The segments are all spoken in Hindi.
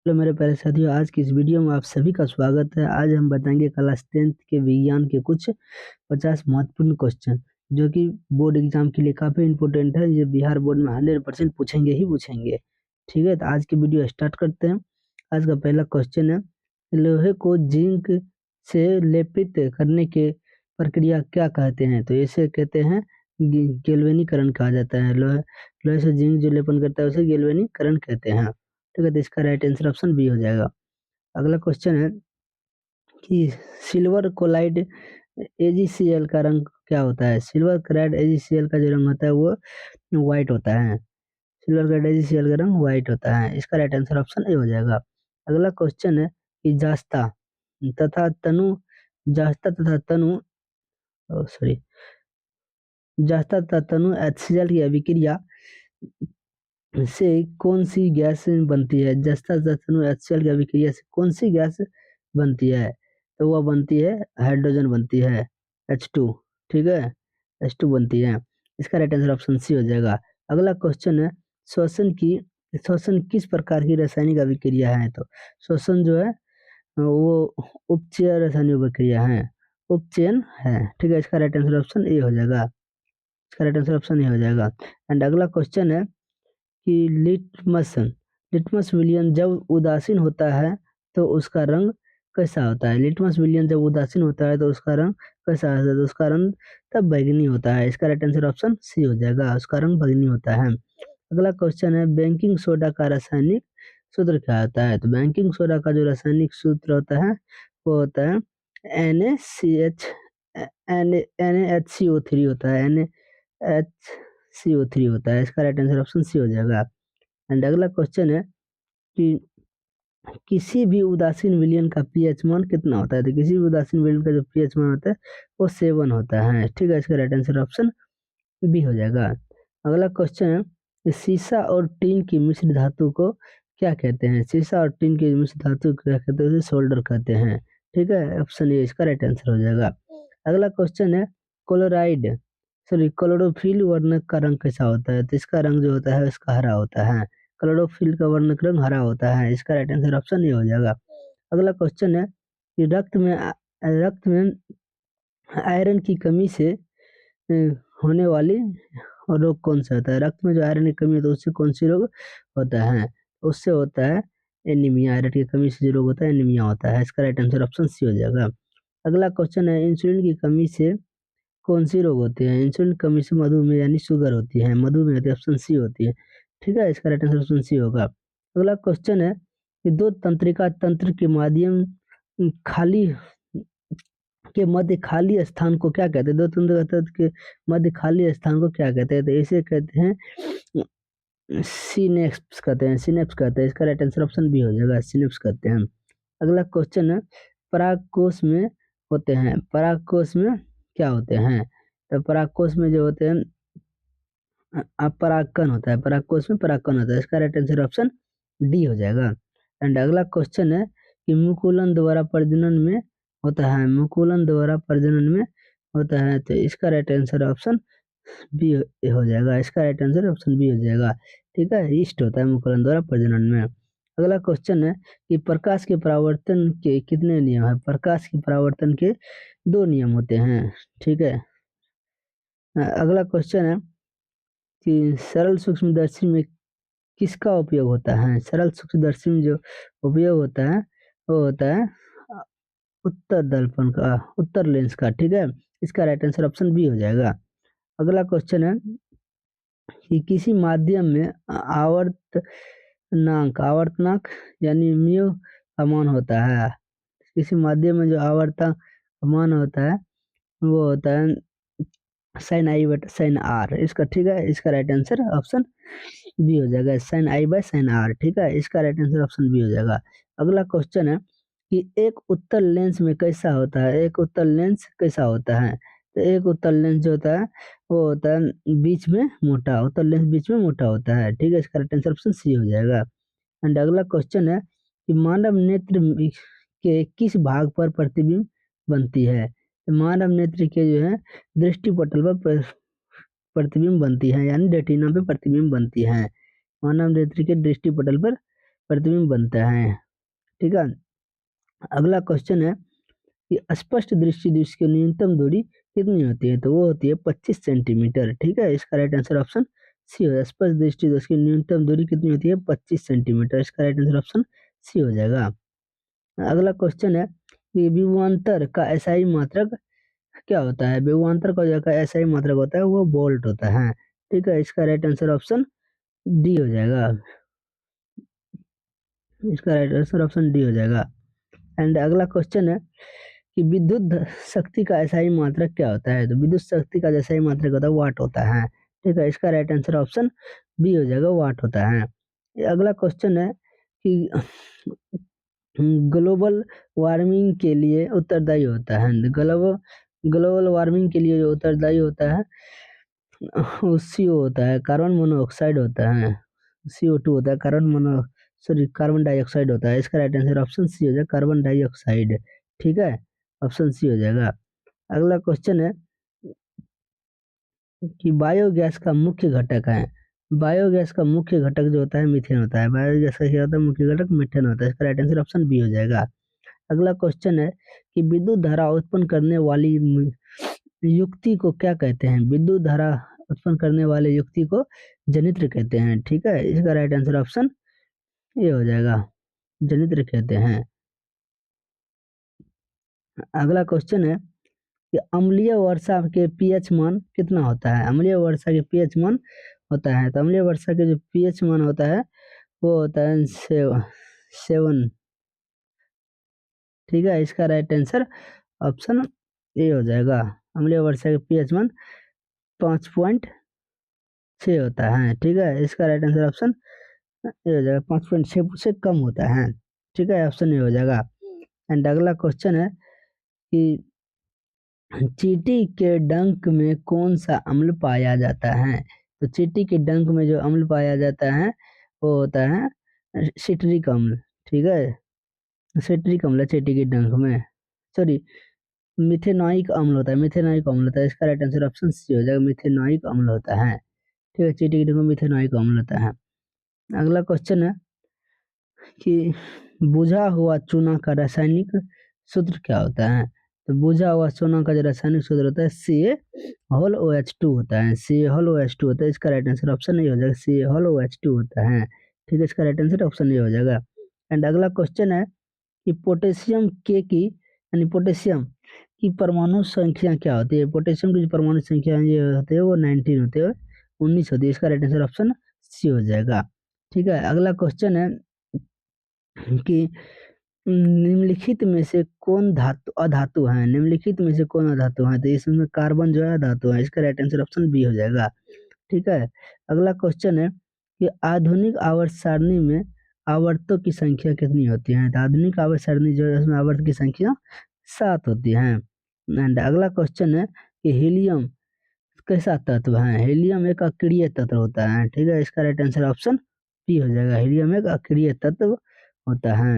हेलो मेरे प्यारे साथियों, आज की इस वीडियो में आप सभी का स्वागत है। आज हम बताएंगे क्लास 10th के विज्ञान के कुछ 50 महत्वपूर्ण क्वेश्चन जो कि बोर्ड एग्जाम के लिए काफ़ी इंपॉर्टेंट है। ये बिहार बोर्ड में 100% पूछेंगे ही पूछेंगे। ठीक है, तो आज की वीडियो स्टार्ट करते हैं। आज का पहला क्वेश्चन है, लोहे को जिंक से लेपित करने के प्रक्रिया क्या कहते हैं? तो इसे कहते हैं गैल्वेनीकरण कहा जाता है। लोहे से जिंक जो लेपन करता है उसे गैल्वेनीकरण कहते हैं। ठीक है, तो इसका राइट आंसर ऑप्शन बी हो जाएगा। अगला क्वेश्चन है कि सिल्वर कोलाइड एजीसीएल का रंग क्या होता है? सिल्वर क्लाइड एजीसीएल का जो रंग होता है वो व्हाइट होता है। सिल्वर क्लाइड एजीसीएल का रंग व्हाइट होता है। इसका राइट आंसर ऑप्शन ए हो जाएगा। अगला क्वेश्चन है कि तथा तनु जास्ता तथा तनु सॉरी जास्ता तथा तनु HCl की अभिक्रिया से कौन सी गैस बनती है? जस्ता तथा HCl की अभिक्रिया से कौन सी गैस बनती है? तो वह बनती है हाइड्रोजन बनती है, H2। ठीक है, H2 बनती है। इसका राइट आंसर ऑप्शन सी हो जाएगा। अगला क्वेश्चन है, श्वसन किस प्रकार की रासायनिक अभिक्रिया है? तो श्वसन जो है वो उपचय रासायनिक अभिक्रिया है, उपचयन है। ठीक है, इसका राइट आंसर ऑप्शन ए हो जाएगा। इसका राइट आंसर ऑप्शन ए हो जाएगा। एंड अगला क्वेश्चन है कि लिटमस विलियन जब उदासीन होता है तो उसका रंग कैसा होता है? लिटमस विलियन जब उदासीन होता है तो उसका रंग कैसा होता है? तो उसका रंग तब बैंगनी होता है। इसका राइट आंसर ऑप्शन सी हो जाएगा, उसका रंग बैंगनी होता है। अगला क्वेश्चन है, बेकिंग सोडा का रासायनिक सूत्र क्या होता है? तो बेकिंग सोडा का जो रासायनिक सूत्र होता है वो होता है NaCH NaHCO3 होता है, NaHCO3 होता है। इसका राइट आंसर ऑप्शन सी हो जाएगा। एंड अगला क्वेश्चन है कि किसी भी उदासीन विलयन का पीएच मान कितना होता है? तो किसी भी उदासीन विलयन का जो पीएच मान होता है वो 7 होता है। ठीक है, इसका राइट आंसर ऑप्शन बी हो जाएगा। अगला क्वेश्चन है कि सीसा और टीन की मिश्र धातु को क्या कहते हैं? सीसा और टीन की मिश्र धातु को क्या कहते हैं? उसे सोल्डर कहते हैं। ठीक है, ऑप्शन ए इसका राइट आंसर हो जाएगा। अगला क्वेश्चन है, क्लोरोफिल वर्णक का रंग कैसा होता है? तो इसका रंग जो होता है इसका हरा होता है। क्लोरोफिल का वर्णक रंग हरा होता है। इसका राइट आंसर ऑप्शन ए हो जाएगा। अगला क्वेश्चन है कि रक्त में आयरन की कमी से होने वाली रोग कौन सा होता है? रक्त में जो आयरन की कमी होती है उससे कौन सी रोग होता है? उससे होता है एनीमिया। आयरन की कमी से जो रोग होता है एनीमिया होता है। इसका राइट आंसर ऑप्शन सी हो जाएगा। अगला क्वेश्चन है, इंसुलिन की कमी से कौन सी रोग होती है? इंसुलिन की कमी से मधुमेह यानी शुगर होती है, मधुमेह होती है। ऑप्शन सी होती है। ठीक है, इसका राइट आंसर ऑप्शन सी होगा। अगला क्वेश्चन है कि दो तंत्रिका तंत्र के माध्यम खाली के मध्य खाली स्थान को क्या कहते हैं? दो तंत्रिका तंत्र के मध्य खाली स्थान को क्या कहते हैं? तो इसे कहते हैं सिनेप्स कहते हैं, सिनेप्स कहते हैं। इसका राइट आंसर ऑप्शन बी हो जाएगा, सिनेप्स कहते हैं। अगला क्वेश्चन है, परागकोश में होते हैं, परागकोश में क्या होते हैं? तो परागकोश में जो होते हैं परागकण होता है, परागकोश में परागकण होता है। इसका राइट आंसर ऑप्शन डी हो जाएगा। एंड अगला क्वेश्चन है कि मुकुलन द्वारा प्रजनन में होता है, मुकुलन द्वारा प्रजनन में होता है। तो इसका राइट आंसर ऑप्शन बी हो जाएगा। इसका राइट आंसर ऑप्शन बी हो जाएगा। ठीक है, ईस्ट होता है मुकुलन द्वारा प्रजनन में। अगला क्वेश्चन है कि प्रकाश के परावर्तन के कितने नियम है? प्रकाश के परावर्तन के 2 नियम होते हैं। ठीक है, अगला क्वेश्चन है कि सरल सूक्ष्मदर्शी में किसका उपयोग होता है? सरल सूक्ष्मदर्शी में जो उपयोग होता है वो होता है उत्तर दर्पण का, उत्तर लेंस का। ठीक है, इसका राइट आंसर ऑप्शन बी हो जाएगा। अगला क्वेश्चन है कि किसी माध्यम में आवर्तनांक यानी म्यू का मान होता है। किसी माध्यम में जो आवर्तक मान होता है वो होता है साइन आई बटा साइन आर। इसका ठीक है, इसका राइट आंसर ऑप्शन बी हो जाएगा, sine i by sine r. ठीक है, इसका राइट आंसर ऑप्शन बी हो जाएगा। अगला क्वेश्चन है कि एक उत्तल लेंस में कैसा होता है? एक उत्तल लेंस कैसा होता है? तो एक उत्तल लेंस जो होता है वो होता है बीच में मोटा, उत्तल लेंस बीच में मोटा होता है। ठीक है, इसका राइट आंसर ऑप्शन सी हो जाएगा। एंड अगला क्वेश्चन है कि मानव नेत्र के किस भाग पर प्रतिबिंब बनती है? तो मानव नेत्र के जो है दृष्टि पटल पर प्रतिबिंब बनती है, यानी रेटिना पे प्रतिबिंब बनती है। मानव नेत्र के दृष्टि पटल पर प्रतिबिंब बनता है। ठीक है, अगला क्वेश्चन है कि स्पष्ट दृष्टि दिवस की न्यूनतम दूरी कितनी होती है, तो वो होती है 25 सेंटीमीटर। ठीक है, इसका राइट आंसर ऑप्शन सी हो जाएगा। स्पष्ट दृष्टि दिवस की न्यूनतम दूरी कितनी होती है, 25 सेंटीमीटर। इसका राइट आंसर ऑप्शन सी हो जाएगा। अगला क्वेश्चन है कि विभवांतर का एसआई मात्रक क्या होता है, विभवांतर का जो एसआई मात्रक होता है वो वोल्ट होता है। ठीक है, इसका राइट आंसर ऑप्शन डी हो जाएगा। इसका राइट आंसर ऑप्शन डी हो जाएगा। एंड अगला क्वेश्चन है कि विद्युत शक्ति का एसआई मात्रक क्या होता है, तो विद्युत शक्ति का एसआई मात्रक होता है वाट होता है। ठीक है, इसका राइट आंसर ऑप्शन बी हो जाएगा, वाट होता है। अगला क्वेश्चन है कि ग्लोबल वार्मिंग के लिए उत्तरदायी होता है, ग्लोबल वार्मिंग के लिए जो उत्तरदायी होता है वो CO होता है, कार्बन मोनोऑक्साइड होता है। CO2 होता है, कार्बन डाइऑक्साइड होता है। इसका राइट आंसर ऑप्शन सी हो जाएगा, कार्बन डाइऑक्साइड। ठीक है, ऑप्शन सी हो जाएगा। अगला क्वेश्चन है कि बायोगैस का मुख्य घटक है, बायोगैस का मुख्य घटक जो होता है मीथेन होता है। बायोगैस का क्या होता है, मुख्य घटक मीथेन होता है। इसका राइट आंसर ऑप्शन बी हो जाएगा। अगला क्वेश्चन है कि विद्युत धारा उत्पन्न करने वाली युक्ति को क्या कहते हैं, विद्युत धारा उत्पन्न करने वाले युक्ति को जनित्र कहते हैं। ठीक है, इसका राइट आंसर ऑप्शन ये हो जाएगा, जनित्र कहते हैं। अगला क्वेश्चन है कि अम्लीय वर्षा के पीएच मान कितना होता है, अम्लीय वर्षा के पीएच मान होता है, तो अम्लीय वर्षा के जो पीएच मान होता है वो होता है 7। ठीक है, इसका राइट आंसर ऑप्शन ए हो जाएगा। अम्लीय वर्षा के पीएच मान 5.6 होता है। ठीक है, इसका राइट आंसर ऑप्शन ए हो जाएगा, 5.6 से कम होता है। ठीक है, ऑप्शन ए हो जाएगा। एंड अगला क्वेश्चन है कि चींटी के डंक में कौन सा अम्ल पाया जाता है, तो चींटी के डंक में जो अम्ल पाया जाता है वो होता है सिट्रिक अम्ल। ठीक है, सिट्रिक अम्ल चींटी के डंक में, सॉरी मिथेनॉइक अम्ल होता है, मिथेनॉइक अम्ल होता है। इसका राइट आंसर ऑप्शन सी हो जाएगा, मिथेनॉइक अम्ल होता है। ठीक है, चींटी के डंक में मिथेनॉइक अम्ल होता है। अगला क्वेश्चन है कि बुझा हुआ चूना का रासायनिक सूत्र क्या होता है, तो बुझा हुआ चूना का जो रासायनिक सूत्र होता है CaOH2 होता है, CaOH2 होता है। इसका राइट आंसर ऑप्शन ये हो जाएगा, CaOH2 होता है। ठीक है, इसका राइट आंसर ऑप्शन ये हो जाएगा। एंड अगला क्वेश्चन है कि पोटेशियम के की यानी पोटेशियम की परमाणु संख्या क्या होती है, पोटेशियम की जो परमाणु संख्या ये होती है वो 19 होती है, 19 होती है। इसका राइट आंसर ऑप्शन सी हो जाएगा। ठीक है, अगला क्वेश्चन है कि निम्नलिखित में से कौन अधातु है, निम्नलिखित में से कौन अधातु है, तो इसमें कार्बन जो है अधातु है। इसका राइट आंसर ऑप्शन बी हो जाएगा। ठीक है, अगला क्वेश्चन है कि आधुनिक आवर्त सारणी में आवर्तों की संख्या कितनी होती है, तो आधुनिक आवर्त सारणी जो है उसमें आवर्त की संख्या 7 होती है। एंड अगला क्वेश्चन है कि हीलियम कैसा तत्व है, हीलियम एक अक्रिय तत्व होता है। ठीक है, इसका राइट आंसर ऑप्शन बी हो जाएगा, हीलियम एक अक्रिय तत्व होता है,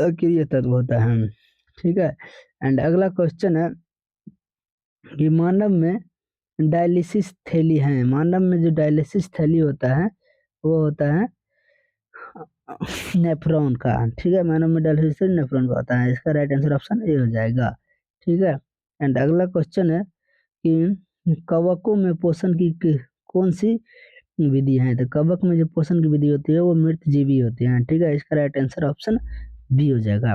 अक्रिय तत्व होता है। ठीक है, एंड अगला क्वेश्चन है कि मानव में डायलिसिस थैली है, मानव में जो डायलिसिस थैली होता है वो होता है नेफ्रॉन का। ठीक है, मानव में डायलिसिस थैली नेफ्रॉन का होता है। इसका राइट आंसर ऑप्शन ए हो जाएगा। ठीक है, एंड अगला क्वेश्चन है कि कवकों में पोषण की कौन सी विधि है, तो कवक में जो पोषण की विधि होती है वो मृत जीवी होती है। ठीक है, इसका राइट आंसर ऑप्शन बी हो जाएगा।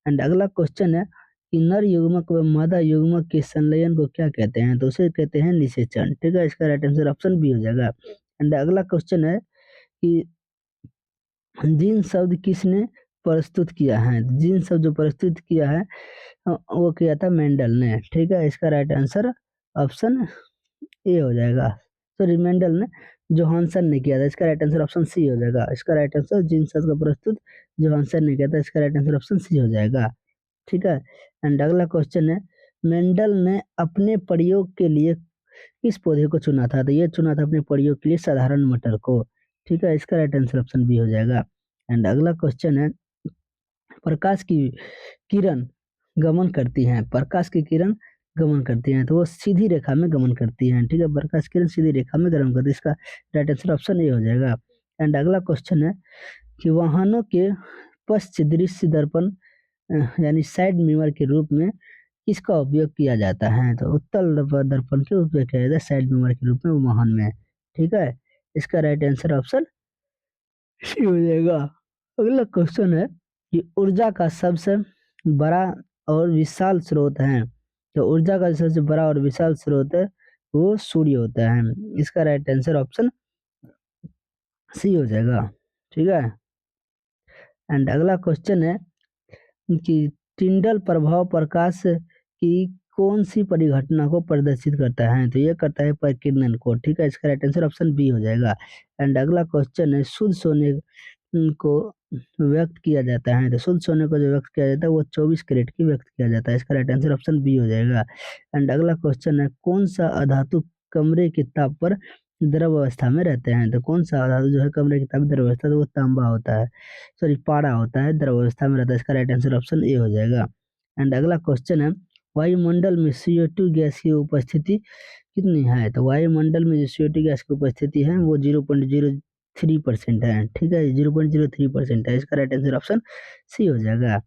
एंड अगला क्वेश्चन है कि नर युग्मक व मादा युग्मक के संलयन को क्या कहते हैं, तो उसे कहते हैं निषेचन। ठीक है, इसका राइट आंसर ऑप्शन बी हो जाएगा। एंड अगला क्वेश्चन है कि जीन शब्द किसने प्रस्तुत किया है, जीन शब्द जो प्रस्तुत किया है वो किया था मेंडल ने। ठीक है, इसका राइट आंसर ऑप्शन ए हो जाएगा, सॉरी मेंडल ने जोहानसन ने किया था। इसका राइट आंसर ऑप्शन सी हो जाएगा। इसका राइट आंसर जीन शब्द का प्रस्तुत जोहानसन ने किया था। इसका राइट आंसर ऑप्शन सी हो जाएगा। ठीक है, एंड अगला क्वेश्चन है मेंडल ने अपने प्रयोग के लिए किस पौधे को चुना था, तो ये चुना था अपने प्रयोग के लिए साधारण मटर को। ठीक है, इसका राइट आंसर ऑप्शन बी हो जाएगा। एंड अगला क्वेश्चन है प्रकाश की किरण गमन करती हैं, प्रकाश की किरण गमन करती हैं तो वो सीधी रेखा में गमन करती हैं। ठीक है, प्रकाश किरण सीधी रेखा में गमन करती है। इसका राइट आंसर ऑप्शन ए हो जाएगा। एंड अगला क्वेश्चन है कि वाहनों के पश्च दृश्य दर्पण यानी साइड मिरर के रूप में किसका उपयोग किया जाता है? तो उत्तल दर्पण के उपयोग किया जाता है साइड मिरर के रूप में वाहन में। ठीक है, इसका राइट आंसर ऑप्शन सी हो जाएगा। अगला क्वेश्चन है कि ऊर्जा का सबसे बड़ा और विशाल स्रोत है। तो ऊर्जा का सबसे बड़ा और विशाल स्रोत है वो सूर्य होता है। इसका राइट आंसर ऑप्शन सी हो जाएगा। ठीक है, एंड अगला क्वेश्चन है कि टिंडल प्रभाव प्रकाश की कौन सी परिघटना को प्रदर्शित करता है? तो ये करता है परिकिरणन को। ठीक है, इसका राइट आंसर ऑप्शन बी हो जाएगा। एंड अगला क्वेश्चन है शुद्ध सोने को व्यक्त किया जाता है। तो शुद्ध सोने को जो व्यक्त किया जाता है वो 24 कैरेट की व्यक्त किया जाता है। इसका राइट आंसर ऑप्शन बी हो जाएगा। एंड अगला क्वेश्चन है कौन सा अधातु कमरे के ताप पर द्रव अवस्था में रहते हैं? तो कौन सा अधातु जो है कमरे के ताप द्रव अवस्था, तो वो तांबा होता है, सॉरी पारा होता है, द्रव अवस्था में रहता है। इसका राइट आंसर ऑप्शन ए हो जाएगा। एंड अगला क्वेश्चन है वायुमंडल में CO2 गैस की उपस्थिति कितनी है? तो वायुमंडल में जो CO2 गैस की उपस्थिति है वो 0.03% है। ठीक है, 0.03% है। इसका राइट आंसर ऑप्शन सी हो जाएगा।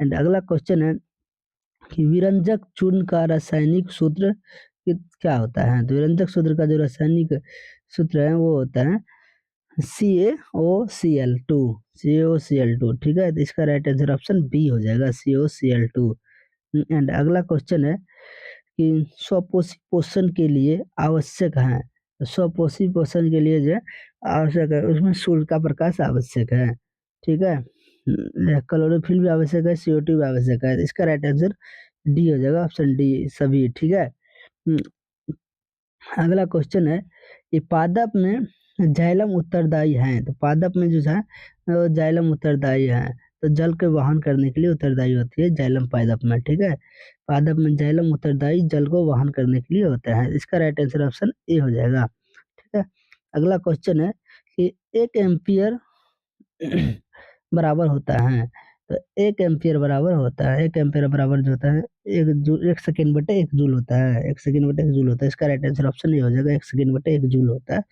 एंड अगला क्वेश्चन है कि विरंजक चूर्ण का रासायनिक सूत्र क्या होता है? तो विरंजक सूत्र का जो रासायनिक सूत्र है वो होता है CaOCl2। ठीक है, तो इसका राइट आंसर ऑप्शन बी हो जाएगा, CaOCl2। एंड अगला क्वेश्चन है कि स्वपोषी पोषण के लिए आवश्यक है। तो स्वपोषी पोषण के लिए जो आवश्यक है उसमें सूर्य का प्रकाश आवश्यक है। ठीक है, क्लोरोफिल भी आवश्यक है, CO2 भी आवश्यक है। इसका राइट आंसर डी हो जाएगा, ऑप्शन डी सभी। ठीक है, अगला क्वेश्चन है कि पादप में जाइलम उत्तरदायी है। तो पादप में जो है जाइलम उत्तरदायी है, तो जल के वहन करने के लिए उत्तरदायी होती है जाइलम पादप में। ठीक है, पादप में जाइलम उत्तरदायी जल को वहन करने के लिए होता है। इसका राइट आंसर ऑप्शन ए हो जाएगा। ठीक है, अगला क्वेश्चन है कि 1 एम्पियर बराबर होता है। तो 1 एम्पियर बराबर होता है, 1 एम्पियर बराबर जो होता है 1 सेकेंड बटे 1 जूल होता है, 1 सेकेंड बटे 1 जूल होता है। इसका राइट आंसर ऑप्शन ए हो जाएगा, 1 सेकेंड बटे 1 जूल होता है।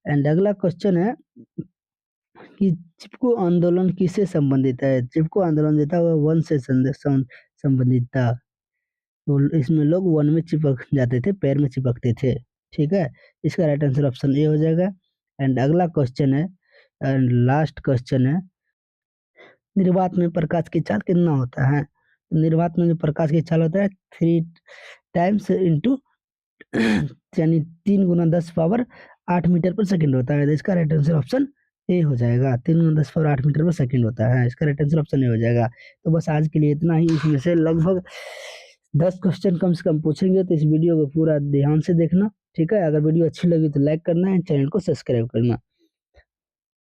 एंड अगला क्वेश्चन है कि चिपको आंदोलन किससे संबंधित है? चिपको आंदोलन जो था वो वन से संबंधित था। तो इसमें लोग वन में चिपक जाते थे, पैर में चिपकते थे। ठीक है, इसका राइट आंसर ऑप्शन ए हो जाएगा। एंड अगला क्वेश्चन है एंड लास्ट क्वेश्चन है निर्वात में प्रकाश की चाल कितना होता है? निर्वात में जो प्रकाश की चाल होता है 3 टाइम्स इंटू यानी 3 गुना 10 पावर 8 मीटर पर सेकंड होता है। तो इसका राइट आंसर ऑप्शन ए हो जाएगा, 3 गुना 10 पावर 8 मीटर पर सेकंड होता है। इसका राइट आंसर ऑप्शन ए हो जाएगा। तो बस आज के लिए इतना ही। इसमें से लगभग 10 क्वेश्चन कम से कम पूछेंगे, तो इस वीडियो को पूरा ध्यान से देखना। ठीक है, अगर वीडियो अच्छी लगी तो लाइक करना है, चैनल को सब्सक्राइब करना।